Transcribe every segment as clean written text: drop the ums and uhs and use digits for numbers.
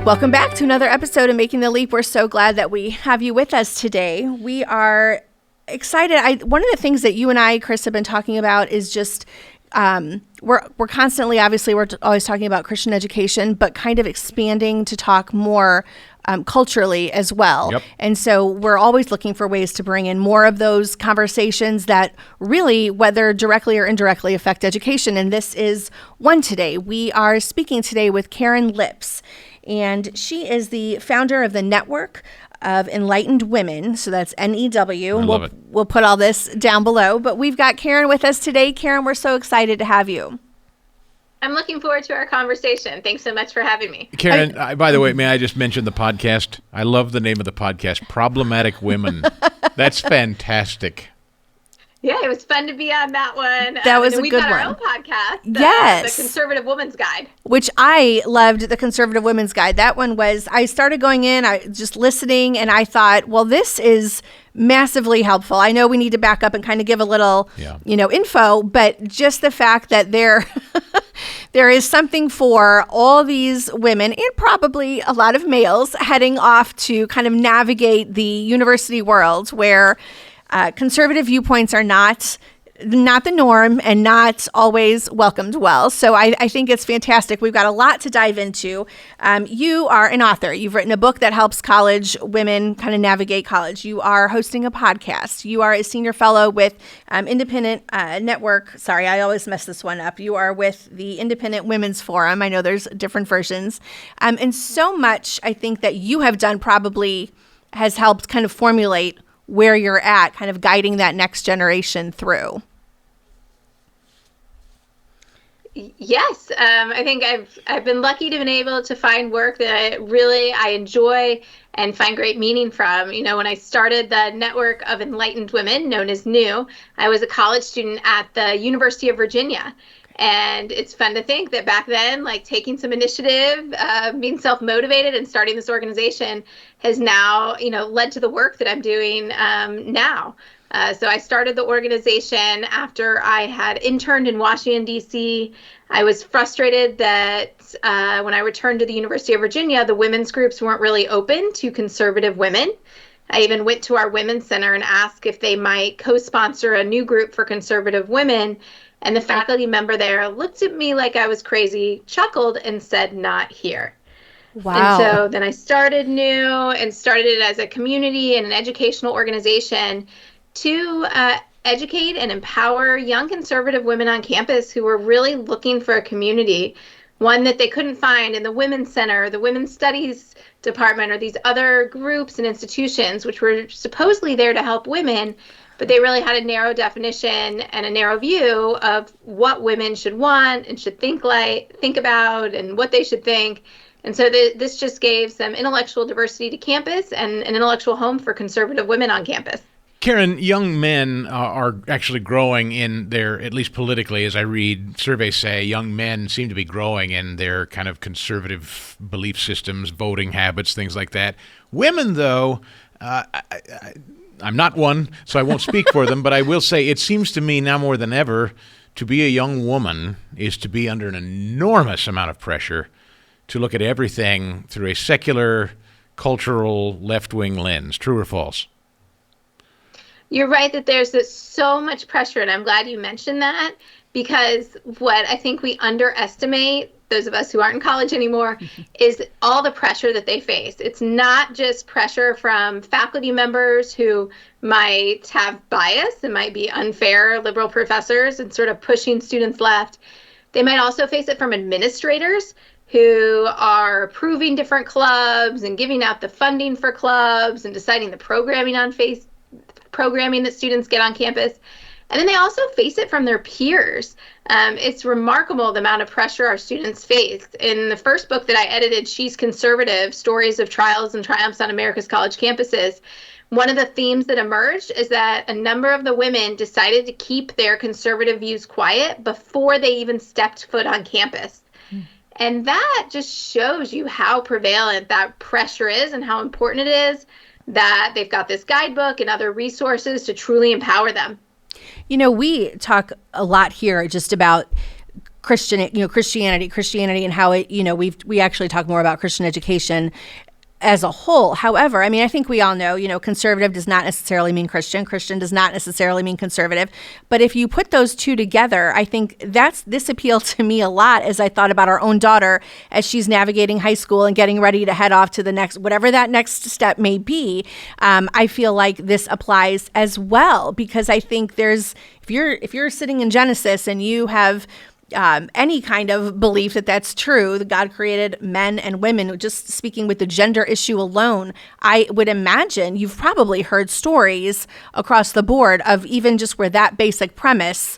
Welcome back to another episode of Making the Leap. We're so glad that we have you with us today. We are excited. One of the things that you and I, Chris, have been talking about is just we're constantly, obviously, we're always talking about Christian education, but kind of expanding to talk more culturally as well. Yep. And so we're always looking for ways to bring in more of those conversations that really, whether directly or indirectly, affect education. And this is one today. We are speaking today with Karin Lips, and she is the founder of the Network of Enlightened Women. So that's NEW. I love it. We'll put all this down below. But we've got Karin with us today. Karin, we're so excited to have you. I'm looking forward to our conversation. Thanks so much for having me. Karin, by the way, may I just mention the podcast? I love the name of the podcast, Problematic Women. That's fantastic. Yeah, it was fun to be on that one. That was a we've good got one. Our own podcast, Yes. The Conservative Woman's Guide. Which I loved, the Conservative Women's Guide. That one was, I started going in, I just listening, and I thought, well, this is massively helpful. I know we need to back up and kind of give a little, info, but just the fact that there is something for all these women and probably a lot of males heading off to kind of navigate the university world where conservative viewpoints are not the norm and not always welcomed well. So I think it's fantastic. We've got a lot to dive into. You are an author. You've written a book that helps college women kind of navigate college. You are hosting a podcast. You are a senior fellow with Independent Network. Sorry, I always mess this one up. You are with the Independent Women's Forum. I know there's different versions. And so much I think that you have done probably has helped kind of formulate where you're at, kind of guiding that next generation through. Yes, I think I've been lucky to have been able to find work that I enjoy and find great meaning from. You know, when I started the Network of Enlightened Women, known as NEW, I was a college student at the University of Virginia. And it's fun to think that back then, like taking some initiative, being self-motivated and starting this organization has now, led to the work that I'm doing now. So I started the organization after I had interned in Washington, D.C. I was frustrated that when I returned to the University of Virginia, the women's groups weren't really open to conservative women. I even went to our Women's Center and asked if they might co-sponsor a new group for conservative women. And the faculty member there looked at me like I was crazy, chuckled, and said, "Not here." Wow. And so then I started NEW and started it as a community and an educational organization to educate and empower young conservative women on campus who were really looking for a community, one that they couldn't find in the Women's Center, the Women's Studies Department, or these other groups and institutions which were supposedly there to help women, but they really had a narrow definition and a narrow view of what women should want and should think about and what they should think. And so this just gave some intellectual diversity to campus and an intellectual home for conservative women on campus. Karin, young men are actually growing in their, at least politically, as I read, surveys say, young men seem to be growing in their kind of conservative belief systems, voting habits, things like that. Women, though, I'm not one, so I won't speak for them, but I will say it seems to me now more than ever to be a young woman is to be under an enormous amount of pressure to look at everything through a secular, cultural, left-wing lens. True or false? You're right that there's so much pressure, and I'm glad you mentioned that, because what I think we underestimate, those of us who aren't in college anymore, is all the pressure that they face. It's not just pressure from faculty members who might have bias and might be unfair liberal professors and sort of pushing students left. They might also face it from administrators who are approving different clubs and giving out the funding for clubs and deciding the programming that students get on campus. And then they also face it from their peers. It's remarkable the amount of pressure our students face. In the first book that I edited, She's Conservative, Stories of Trials and Triumphs on America's College Campuses, one of the themes that emerged is that a number of the women decided to keep their conservative views quiet before they even stepped foot on campus. And that just shows you how prevalent that pressure is and how important it is that they've got this guidebook and other resources to truly empower them. You know, we talk a lot here just about Christianity and how it, we actually talk more about Christian education as a whole. However, I mean, I think we all know, conservative does not necessarily mean Christian. Christian does not necessarily mean conservative. But if you put those two together, I think this appealed to me a lot as I thought about our own daughter as she's navigating high school and getting ready to head off to the next, whatever that next step may be. I feel like this applies as well, because I think if you're sitting in Genesis and you have any kind of belief that that's true, that God created men and women, just speaking with the gender issue alone, I would imagine you've probably heard stories across the board of even just where that basic premise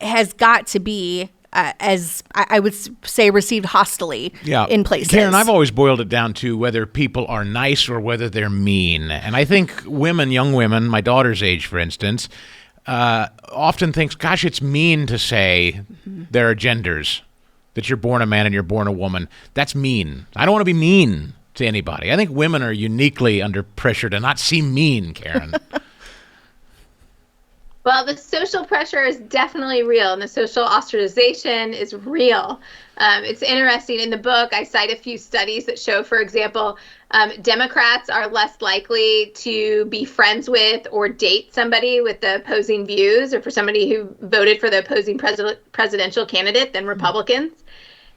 has got to be, as I would say, received hostilely in places. Karin, I've always boiled it down to whether people are nice or whether they're mean. And I think young women, my daughter's age, for instance, often thinks, gosh, it's mean to say there are genders, that you're born a man and you're born a woman. That's mean. I don't want to be mean to anybody. I think women are uniquely under pressure to not seem mean, Karin. Well, the social pressure is definitely real, and the social ostracization is real. It's interesting. In the book, I cite a few studies that show, for example, Democrats are less likely to be friends with or date somebody with the opposing views, or for somebody who voted for the opposing presidential candidate, than Republicans.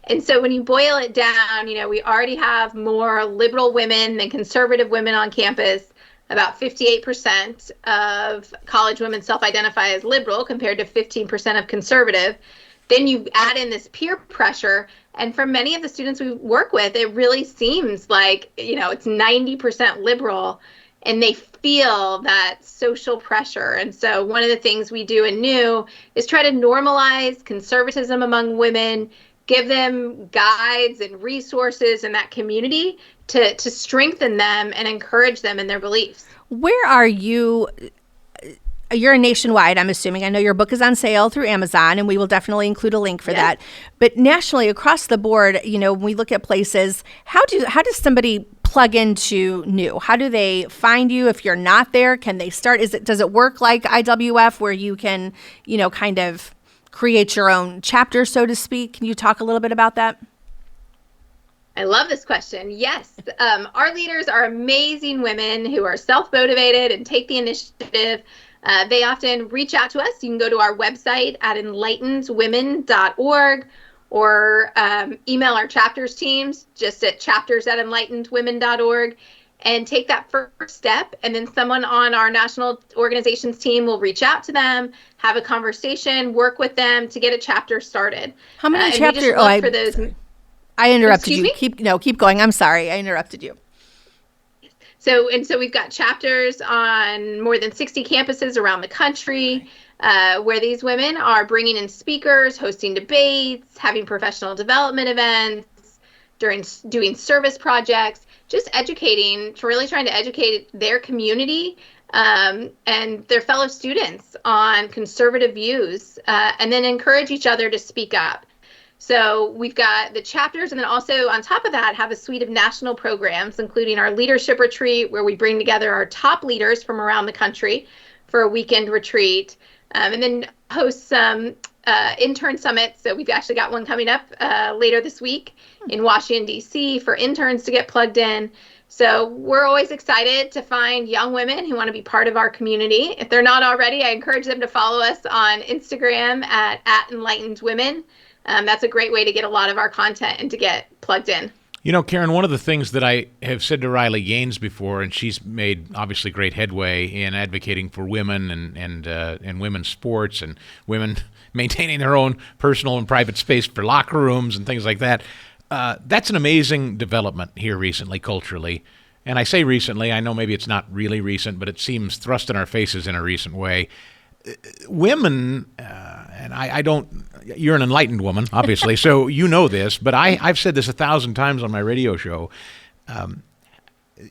And so when you boil it down, we already have more liberal women than conservative women on campus. About 58% of college women self-identify as liberal compared to 15% of conservative. Then you add in this peer pressure. And for many of the students we work with, it really seems like, it's 90% liberal, and they feel that social pressure. And so one of the things we do in New is try to normalize conservatism among women, give them guides and resources in that community to strengthen them and encourage them in their beliefs. Where are you? You're nationwide, I'm assuming. I know your book is on sale through Amazon, and we will definitely include a link for that. But nationally, across the board, when we look at places, how does somebody plug into New? How do they find you if you're not there? Can they start? Does it work like IWF, where you can, kind of create your own chapter, so to speak? Can you talk a little bit about that? I love this question. Yes, our leaders are amazing women who are self-motivated and take the initiative. They often reach out to us. You can go to our website at enlightenedwomen.org, or email our chapters teams just at chapters@enlightenedwomen.org, and take that first step. And then someone on our national organizations team will reach out to them, have a conversation, work with them to get a chapter started. How many chapters? I interrupted you. Keep going. I'm sorry. I interrupted you. So we've got chapters on more than 60 campuses around the country, where these women are bringing in speakers, hosting debates, having professional development events, doing service projects, just trying to educate their community and their fellow students on conservative views, and then encourage each other to speak up. So we've got the chapters, and then also on top of that have a suite of national programs, including our leadership retreat, where we bring together our top leaders from around the country for a weekend retreat, and then host some intern summits. So we've actually got one coming up later this week in Washington, D.C. for interns to get plugged in. So we're always excited to find young women who want to be part of our community. If they're not already, I encourage them to follow us on Instagram at Enlightened Women. That's a great way to get a lot of our content and to get plugged in. Karin, one of the things that I have said to Riley Gaines before, and she's made obviously great headway in advocating for women and women's sports and women maintaining their own personal and private space for locker rooms and things like that. That's an amazing development here recently, culturally. And I say recently, I know maybe it's not really recent, but it seems thrust in our faces in a recent way. Women, and I don't, you're an enlightened woman, obviously, so you know this, but I've said this 1,000 times on my radio show.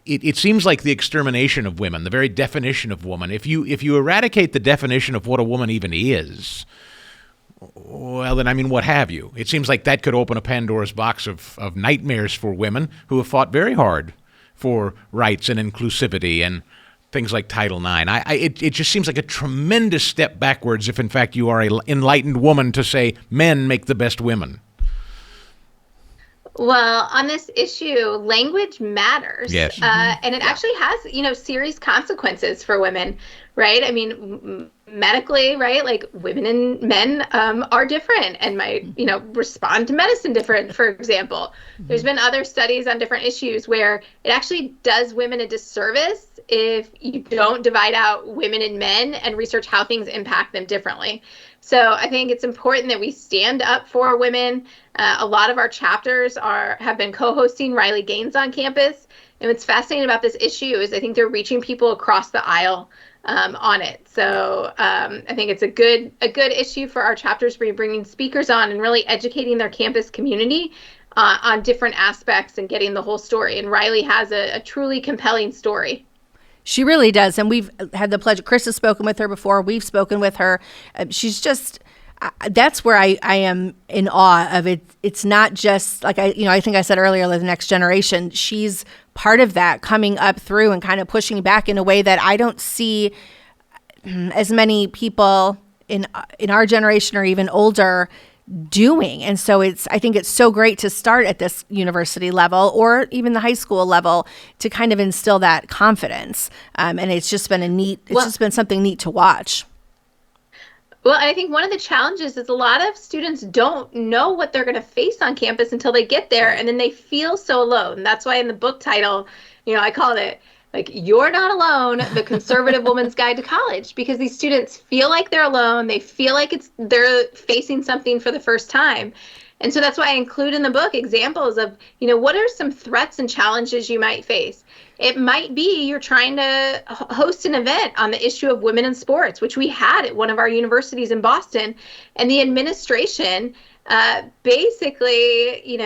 It seems like the extermination of women, the very definition of woman. If you eradicate the definition of what a woman even is, well, then, what have you? It seems like that could open a Pandora's box of nightmares for women who have fought very hard for rights and inclusivity and things like Title IX. It just seems like a tremendous step backwards if, in fact, you are an enlightened woman to say men make the best women. Well, on this issue, language matters. Yes. And it actually has, serious consequences for women, right? I mean, medically, right? Like women and men are different and might, respond to medicine different, for example. There's been other studies on different issues where it actually does women a disservice if you don't divide out women and men and research how things impact them differently. So I think it's important that we stand up for women. A lot of our chapters have been co-hosting Riley Gaines on campus. And what's fascinating about this issue is I think they're reaching people across the aisle on it. So I think it's a good issue for our chapters to be bringing speakers on and really educating their campus community on different aspects and getting the whole story. And Riley has a truly compelling story. She really does. And we've had the pleasure. Chris has spoken with her before. We've spoken with her. She's just, that's where I am in awe of it. It's not just like, I think I said earlier, the next generation, she's part of that coming up through and kind of pushing back in a way that I don't see as many people in our generation or even older doing. And so I think it's so great to start at this university level or even the high school level to kind of instill that confidence. And it's just been just been something neat to watch. Well, I think one of the challenges is a lot of students don't know what they're going to face on campus until they get there, and then they feel so alone. That's why in the book title, I called it like, You're Not Alone, The Conservative Woman's Guide to College, because these students feel like they're alone. They feel like they're facing something for the first time. And so that's why I include in the book examples of, what are some threats and challenges you might face? It might be you're trying to host an event on the issue of women in sports, which we had at one of our universities in Boston, and the administration basically,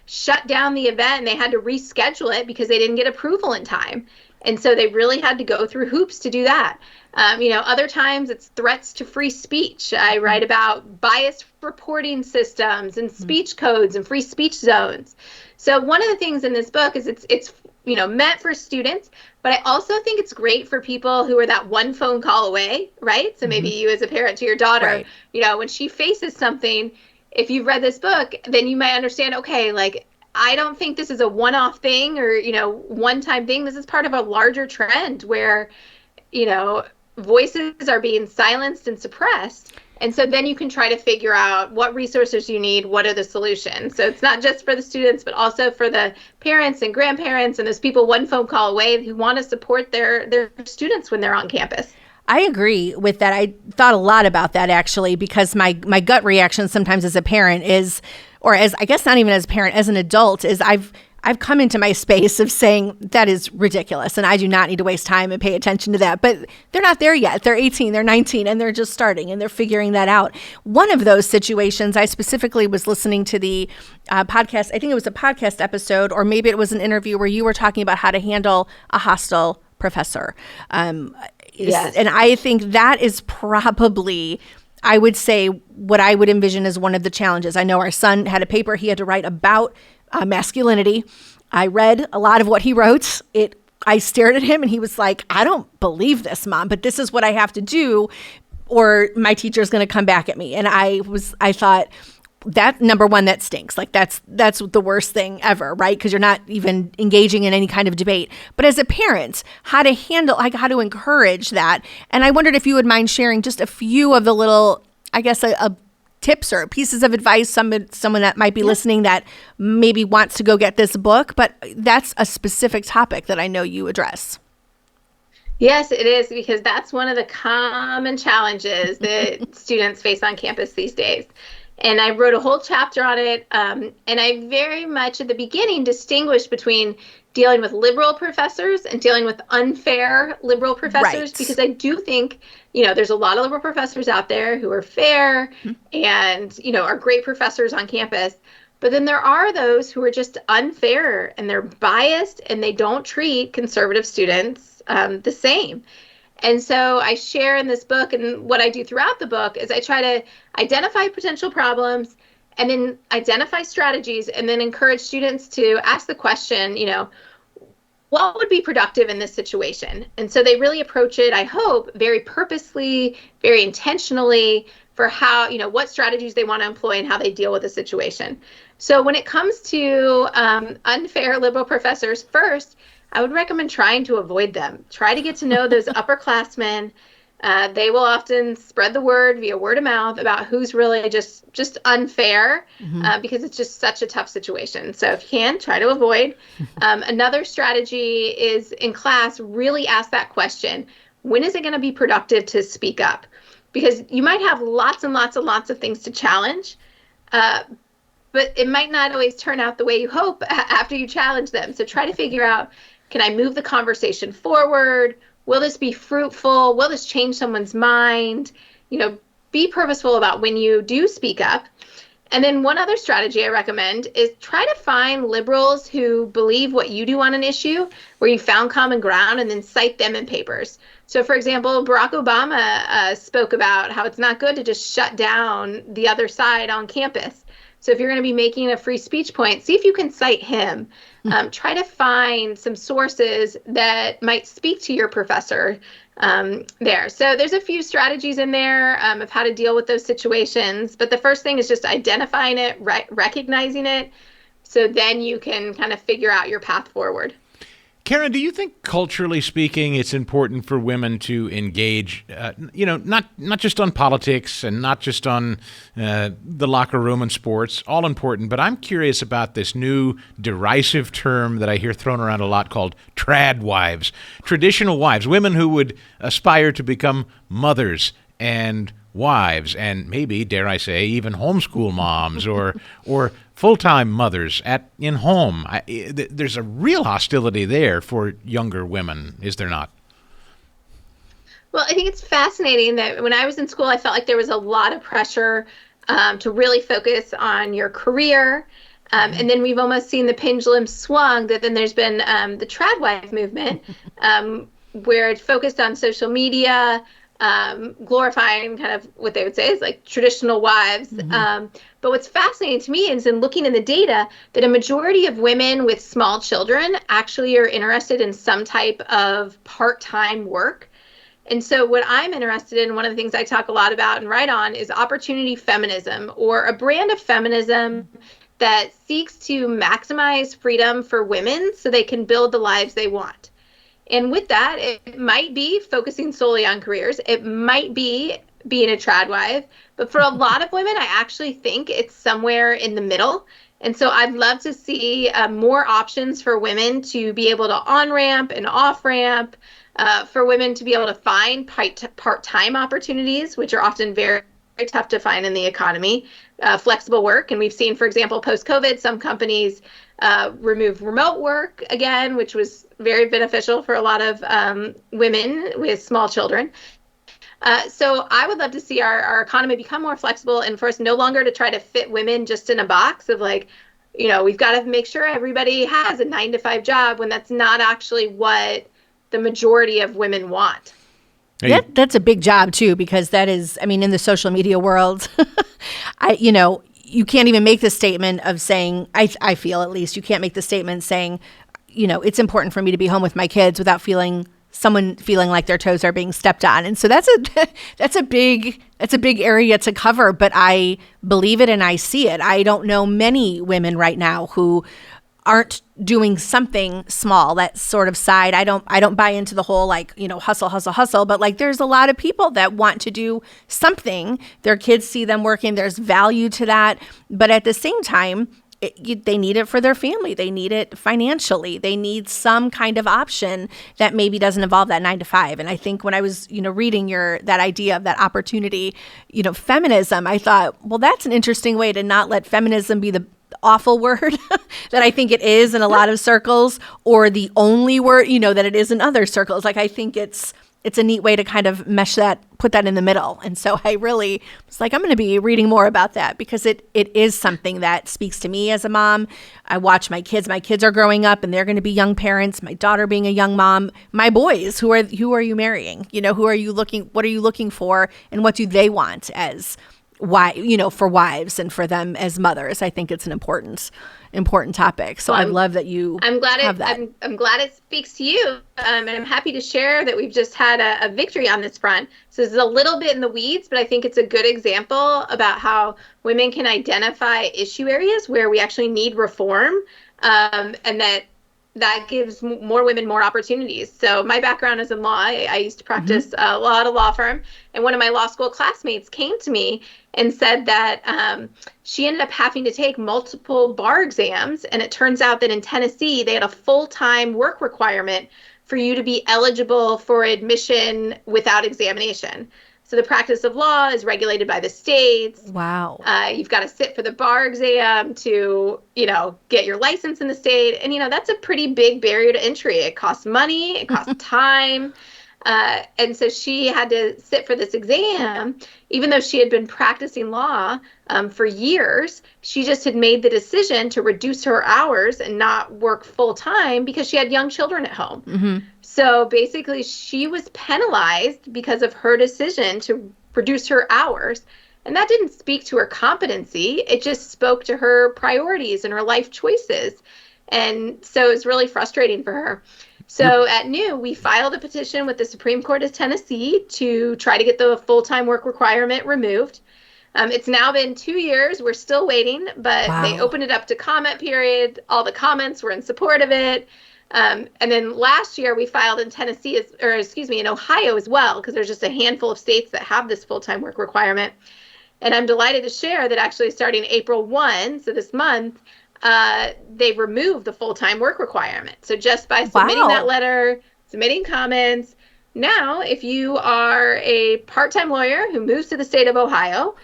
shut down the event and they had to reschedule it because they didn't get approval in time. And so they really had to go through hoops to do that. Other times it's threats to free speech. I write about biased reporting systems and speech codes and free speech zones. So one of the things in this book is it's meant for students, but I also think it's great for people who are that one phone call away, right? So maybe you as a parent to your daughter, right, when she faces something, if you've read this book, then you might understand, okay, like, I don't think this is a one-off thing or, one-time thing. This is part of a larger trend where, voices are being silenced and suppressed. And so then you can try to figure out what resources you need, what are the solutions. So it's not just for the students, but also for the parents and grandparents and those people one phone call away who want to support their students when they're on campus. I agree with that. I thought a lot about that, actually, because my gut reaction sometimes as a parent is, or as I guess not even as a parent, as an adult, is I've come into my space of saying that is ridiculous and I do not need to waste time and pay attention to that. But they're not there yet. They're 18, they're 19, and they're just starting and they're figuring that out. One of those situations, I specifically was listening to the podcast. I think it was a podcast episode, or maybe it was an interview where you were talking about how to handle a hostile professor. Yes. And I think that is probably, I would say, what I would envision as one of the challenges. I know our son had a paper he had to write about masculinity. I read a lot of what he wrote. I stared at him and he was like, I don't believe this, Mom, but this is what I have to do or my teacher's going to come back at me. And I thought, that, number one, that stinks. Like that's the worst thing ever, right? Because you're not even engaging in any kind of debate. But as a parent, how to encourage that. And I wondered if you would mind sharing just a few of the little, I guess, tips or pieces of advice, someone that might be listening that maybe wants to go get this book, but that's a specific topic that I know you address. Yes, it is, because that's one of the common challenges that students face on campus these days. And I wrote a whole chapter on it. And I very much at the beginning distinguished between dealing with liberal professors and dealing with unfair liberal professors, right, because I do think, there's a lot of liberal professors out there who are fair and, are great professors on campus. But then there are those who are just unfair and they're biased and they don't treat conservative students the same. And so I share in this book, and what I do throughout the book is I try to identify potential problems and then identify strategies and then encourage students to ask the question, what would be productive in this situation? And so they really approach it, I hope, very purposely, very intentionally for how, what strategies they want to employ and how they deal with the situation. So when it comes to unfair liberal professors, first, I would recommend trying to avoid them. Try to get to know those upperclassmen. They will often spread the word via word of mouth about who's really just unfair, because it's just such a tough situation. So if you can, try to avoid. Another strategy is in class, really ask that question. When is it going to be productive to speak up? Because you might have lots and lots and lots of things to challenge, but it might not always turn out the way you hope after you challenge them. So try to figure out, can I move the conversation forward? Will this be fruitful? Will this change someone's mind? Be purposeful about when you do speak up. And then one other strategy I recommend is try to find liberals who believe what you do on an issue, where you found common ground, and then cite them in papers. So, for example, Barack Obama spoke about how it's not good to just shut down the other side on campus. So if you're going to be making a free speech point, see if you can cite him. Try to find some sources that might speak to your professor there. So there's a few strategies in there of how to deal with those situations. But the first thing is just identifying it, recognizing it, so then you can kind of figure out your path forward. Karin, do you think, culturally speaking, it's important for women to engage, not just on politics and not just on the locker room and sports, all important, but I'm curious about this new derisive term that I hear thrown around a lot called trad wives, traditional wives, women who would aspire to become mothers and wives, and maybe, dare I say, even homeschool moms or full-time mothers in home. There's a real hostility there for younger women, is there not? Well, I think it's fascinating that when I was in school, I felt like there was a lot of pressure to really focus on your career. And then we've almost seen the pendulum swung, that then there's been the trad wife movement, where it focused on social media, glorifying kind of what they would say is like traditional wives. But what's fascinating to me is in looking in the data that a majority of women with small children actually are interested in some type of part-time work. And so what I'm interested in, one of the things I talk a lot about and write on, is opportunity feminism, or a brand of feminism that seeks to maximize freedom for women so they can build the lives they want. And with that, it might be focusing solely on careers. It might be being a trad wife. But for a lot of women, I actually think it's somewhere in the middle. And so I'd love to see more options for women to be able to on-ramp and off-ramp, for women to be able to find part-time opportunities, which are often very, very tough to find in the economy, flexible work. And we've seen, for example, post-COVID, some companies remove remote work again, which was very beneficial for a lot of women with small children. So I would love to see our economy become more flexible, and for us no longer to try to fit women just in a box of like, we've got to make sure everybody has a 9-to-5 job, when that's not actually what the majority of women want. That's a big job too, because that is, in the social media world, you can't even make the statement of saying, I feel at least, you can't make the statement saying, it's important for me to be home with my kids without someone feeling like their toes are being stepped on. And so that's a big area to cover, but I believe it and I see it. I don't know many women right now who aren't doing something small, that sort of side. I don't buy into the whole hustle, but there's a lot of people that want to do something. Their kids see them working. There's value to that. But at the same time, they need it for their family. They need it financially. They need some kind of option that maybe doesn't involve that 9-to-5. And I think when I was, reading that idea of that opportunity, feminism, I thought, well, that's an interesting way to not let feminism be the awful word that I think it is in a lot of circles, or the only word, that it is in other circles. I think it's a neat way to kind of put that in the middle. And so I really was like, I'm going to be reading more about that, because it is something that speaks to me as a mom. I watch my kids. My kids are growing up and they're going to be young parents. My daughter being a young mom. My boys, who are you marrying? What are you looking for, and what do they want as why, for wives and for them as mothers. I think it's an important topic. So I love that you have that. I'm glad it speaks to you. And I'm happy to share that we've just had a victory on this front. So this is a little bit in the weeds, but I think it's a good example about how women can identify issue areas where we actually need reform, and that gives more women more opportunities. So my background is in law. I used to practice law at a law firm. And one of my law school classmates came to me and said that she ended up having to take multiple bar exams. And it turns out that in Tennessee, they had a full-time work requirement for you to be eligible for admission without examination. So the practice of law is regulated by the states. Wow. You've got to sit for the bar exam to, get your license in the state. And, that's a pretty big barrier to entry. It costs money. It costs time. And so she had to sit for this exam, even though she had been practicing law for years. She just had made the decision to reduce her hours and not work full time because she had young children at home. Mm-hmm. So basically, she was penalized because of her decision to reduce her hours. And that didn't speak to her competency. It just spoke to her priorities and her life choices. And so it's really frustrating for her. So at NEW, we filed a petition with the Supreme Court of Tennessee to try to get the full-time work requirement removed. It's now been 2 years. We're still waiting, but They opened it up to comment period. All the comments were in support of it. And then last year we filed in in Ohio as well, because there's just a handful of states that have this full-time work requirement. And I'm delighted to share that actually starting April 1, so this month, they removed the full-time work requirement. So just by submitting that letter, submitting comments, now if you are a part-time lawyer who moves to the state of Ohio,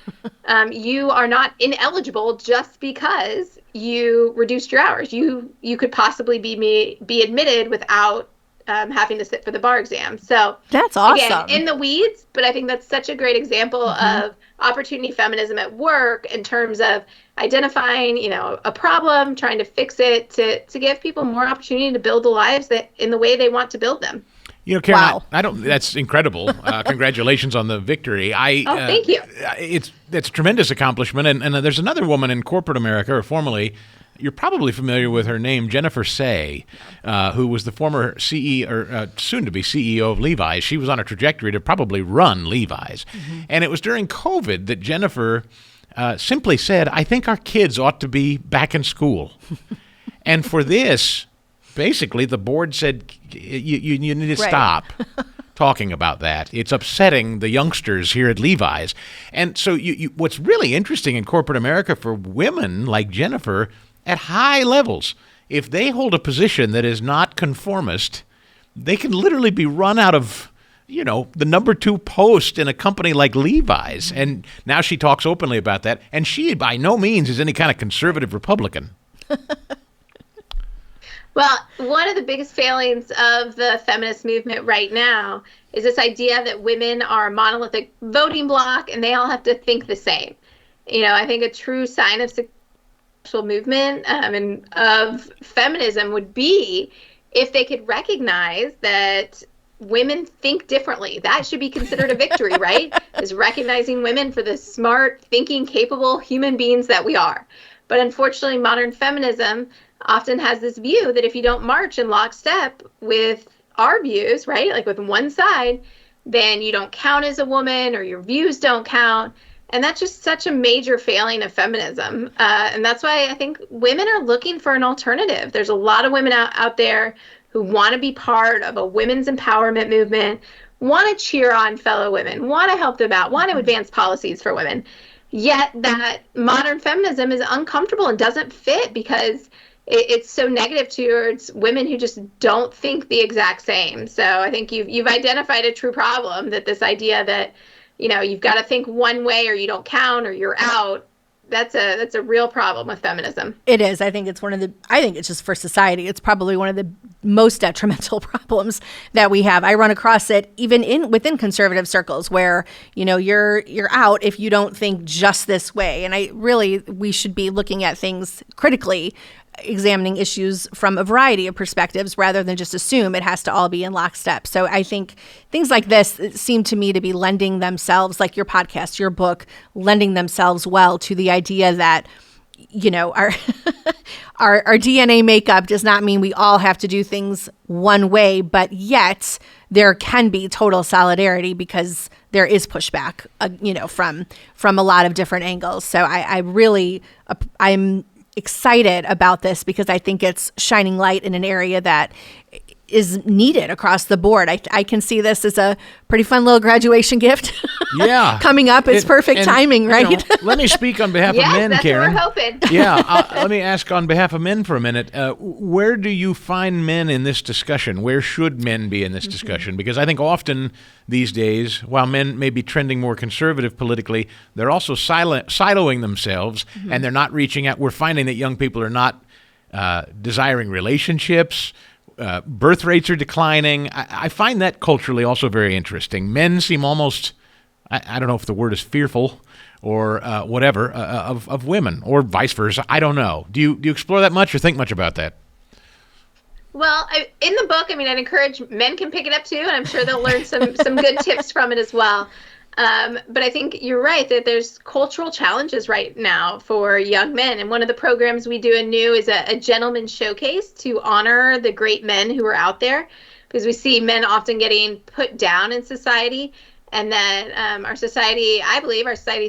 you are not ineligible just because you reduced your hours. You could possibly be admitted without having to sit for the bar exam. So that's awesome. Again, in the weeds, but I think that's such a great example of opportunity feminism at work in terms of identifying, a problem, trying to fix it, to give people more opportunity to build the lives that in the way they want to build them. Karin, I don't. That's incredible. Congratulations on the victory. Thank you. That's a tremendous accomplishment. And there's another woman in corporate America, or formerly, you're probably familiar with her name, Jennifer Say, who was the former CEO or soon-to-be CEO of Levi's. She was on a trajectory to probably run Levi's. Mm-hmm. And it was during COVID that Jennifer simply said, I think our kids ought to be back in school. And for this, basically, the board said, you need to stop talking about that. It's upsetting the youngsters here at Levi's. And so what's really interesting in corporate America for women like Jennifer at high levels, if they hold a position that is not conformist, they can literally be run out of, the number 2 post in a company like Levi's. And now she talks openly about that. And she by no means is any kind of conservative Republican. Well, one of the biggest failings of the feminist movement right now is this idea that women are a monolithic voting bloc and they all have to think the same. I think a true sign of successful movement and of feminism would be if they could recognize that women think differently. That should be considered a victory, right? Is recognizing women for the smart, thinking, capable human beings that we are. But unfortunately, modern feminism often has this view that if you don't march in lockstep with our views, right, like with one side, then you don't count as a woman or your views don't count. And that's just such a major failing of feminism. And that's why I think women are looking for an alternative. There's a lot of women out there who want to be part of a women's empowerment movement, want to cheer on fellow women, want to help them out, want to advance policies for women. Yet that modern feminism is uncomfortable and doesn't fit because it's so negative towards women who just don't think the exact same. So I think you've identified a true problem, that this idea that, you've got to think one way or you don't count or you're out. That's a real problem with feminism. It is. I think it's just for society, it's probably one of the most detrimental problems that we have. I run across it even within conservative circles where, you're out if you don't think just this way. And we should be looking at things critically examining issues from a variety of perspectives rather than just assume it has to all be in lockstep. So I think things like this seem to me to be lending themselves, like your podcast, your book, lending themselves well to the idea that, you know, our our DNA makeup does not mean we all have to do things one way, but yet there can be total solidarity because there is pushback, you know, from a lot of different angles. So I'm excited about this because I think it's shining light in an area that is needed across the board. I can see this as a pretty fun little graduation gift. Yeah. Coming up. It's perfect timing, right? You know, let me speak on behalf of men, that's Karin. What we're hoping. Let me ask on behalf of men for a minute. Where do you find men in this discussion? Where should men be in this discussion? Because I think often these days, while men may be trending more conservative politically, they're also siloing themselves, and they're not reaching out. We're finding that young people are not desiring relationships. Birth rates are declining. I find that culturally also very interesting. Men seem almost, I don't know if the word is fearful or whatever, of women, or vice versa. I don't know. Do you explore that much or think much about that? Well, in the book, I mean, I'd encourage men can pick it up too, and I'm sure they'll learn some good tips from it as well. But I think you're right that there's cultural challenges right now for young men. And one of the programs we do anew is a gentleman's showcase to honor the great men who are out there, because we see men often getting put down in society. And that our society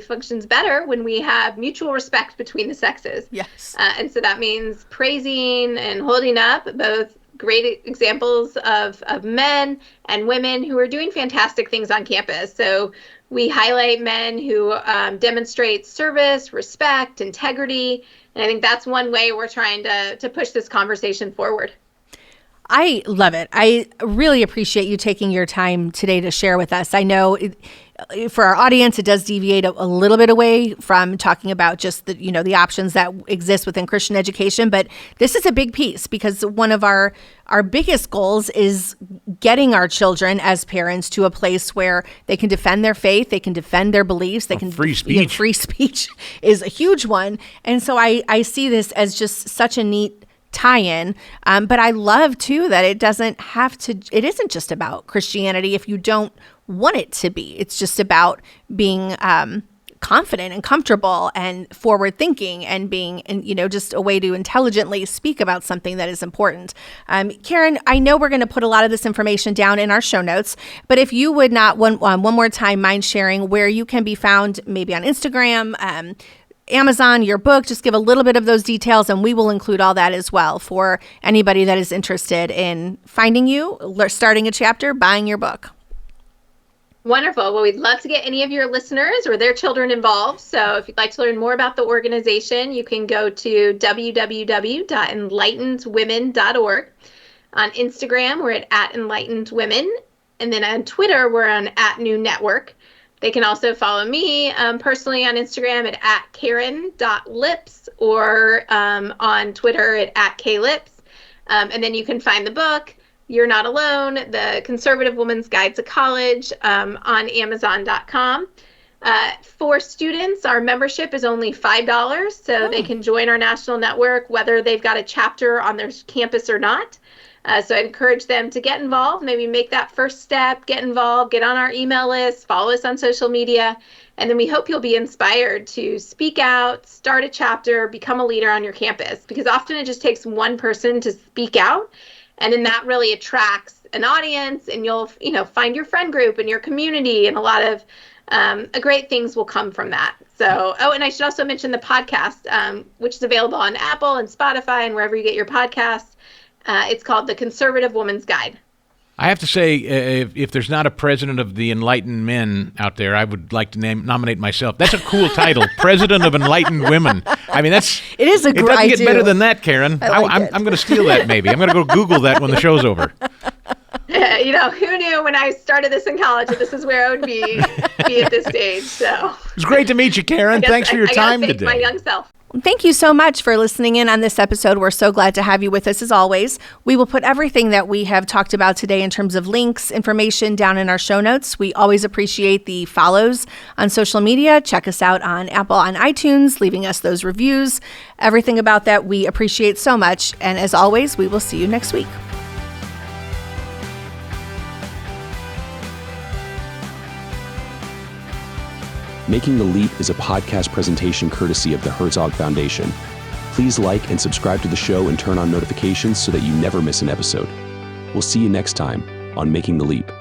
functions better when we have mutual respect between the sexes. Yes. And so that means praising and holding up both great examples of men and women who are doing fantastic things on campus. So we highlight men who demonstrate service, respect, integrity. And I think that's one way we're trying to push this conversation forward. I love it. I really appreciate you taking your time today to share with us. I know for our audience, it does deviate a little bit away from talking about just the options that exist within Christian education. But this is a big piece because one of our biggest goals is getting our children as parents to a place where they can defend their faith, they can defend their beliefs, they can free speech. Free speech is a huge one. And so I see this as just such a neat tie-in, but I love too that it isn't just about Christianity if you don't want it to be. It's just about being confident and comfortable and forward thinking and being, just a way to intelligently speak about something that is important. Karin, I know we're going to put a lot of this information down in our show notes, but if you would not one more time mind sharing where you can be found, maybe on Instagram, Amazon, your book, just give a little bit of those details, and we will include all that as well for anybody that is interested in finding you, starting a chapter, buying your book. Wonderful. Well, we'd love to get any of your listeners or their children involved. So if you'd like to learn more about the organization, you can go to www.enlightenedwomen.org. On Instagram, we're at Enlightened Women. And then on Twitter, we're on @NewNetwork. They can also follow me personally on Instagram at Karin.Lips or on Twitter at @KLips. And then you can find the book, You're Not Alone, The Conservative Woman's Guide to College on Amazon.com. For students, our membership is only $5, so they can join our national network whether they've got a chapter on their campus or not. So I encourage them to get involved, maybe make that first step, get involved, get on our email list, follow us on social media, and then we hope you'll be inspired to speak out, start a chapter, become a leader on your campus, because often it just takes one person to speak out, and then that really attracts an audience, and you'll find your friend group and your community, and a lot of great things will come from that. So, and I should also mention the podcast, which is available on Apple and Spotify and wherever you get your podcasts. It's called The Conservative Woman's Guide. I have to say, if there's not a president of the Enlightened Men out there, I would like to nominate myself. That's a cool title, President of Enlightened Women. I mean, it is a great. It doesn't get better than that, Karin. I'm going to steal that. Maybe I'm going to go Google that when the show's over. Who knew when I started this in college that this is where I would be at this stage? So it's great to meet you, Karin. Thanks for your time today. My young self. Thank you so much for listening in on this episode. We're so glad to have you with us as always. We will put everything that we have talked about today in terms of links, information down in our show notes. We always appreciate the follows on social media. Check us out on Apple, on iTunes, leaving us those reviews. Everything about that we appreciate so much. And as always, we will see you next week. Making the Leap is a podcast presentation courtesy of the Herzog Foundation. Please like and subscribe to the show and turn on notifications so that you never miss an episode. We'll see you next time on Making the Leap.